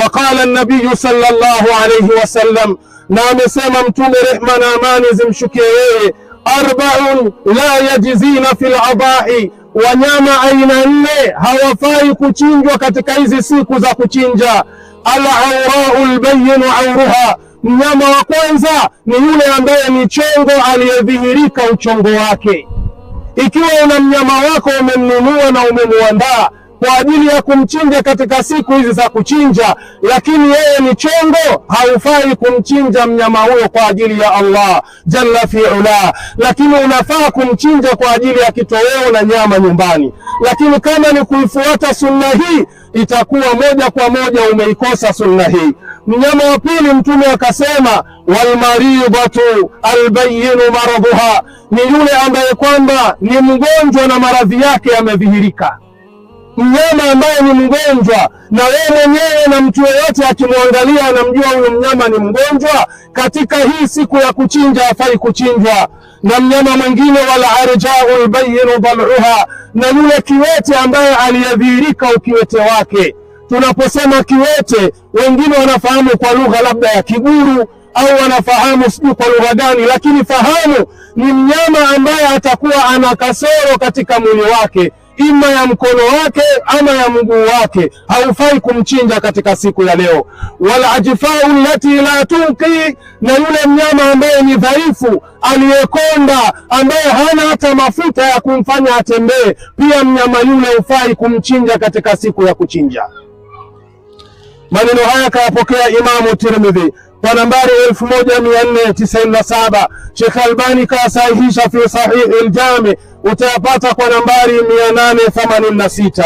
Waqala an-nabiy sallallahu alayhi wasallam, na amesema Mtume rehma na amani zimshukie yeye, arba'un la yajzina fil adha'i, wanyama aina 4 hawafai kuchinjwa katika hizi siku za kuchinja. Al-awra'u al-bayyinu awruha, mnyama wa kwanza ni yule ambaye ni chongo aliyedhihirika uchongo wake. Ikiwa una mnyama wako umemnunua na umemuandaa kwa ajili ya kumchinja katika siku hizi za kuchinja, lakini yeye ni chongo, haufai kumchinja mnyama huyo kwa ajili ya Allah jalla fi'ala, lakini unafaa kumchinja kwa ajili ya kitoweo na nyama nyumbani. Lakini kama ni kuifuata sunna hii, itakuwa moja kwa moja umeikosa sunna hii. Mnyama wa pili Mtume akasema, walmaridatu albayinu maradhuha, ni yule ambaye kwamba ni mgonjwa na maradhi yake yamedhihirika. Mnyama ambaye ni mgonjwa na wewe mwenyewe na mtu yeyote akimwangalia anamjua huyo mnyama ni mgonjwa, katika hii siku ya kuchinja hafai kuchinjwa. Na mnyama mwingine, wala arja'u albayinu dal'uha, na yule kiwete ambaye aliyedhihirika ukiwete wake. Tunaposema kiwete, wengine wanafahamu kwa lugha labda ya Kiguru au wanafahamu sijui kwa lugha gani, lakini fahamu ni mnyama ambaye atakuwa ana kasoro katika mwili wake, ima ya mkono wake ama ya mguu wake, haufai kumchinja katika siku ya leo. Wala ajfa'u allati la tunqi, na yule mnyama ambaye ni dhaifu, aliyekonda, ambaye hana hata mafuta ya kumfanya atembee, pia mnyama yule hufai kumchinja katika siku ya kuchinja. Maneno haya kayapokea Imamu Tirmidhi kwa nambari 1497. Sheikh Albani kasahihisha fi Sahih al-Jami, utayapata kwa nambari 886.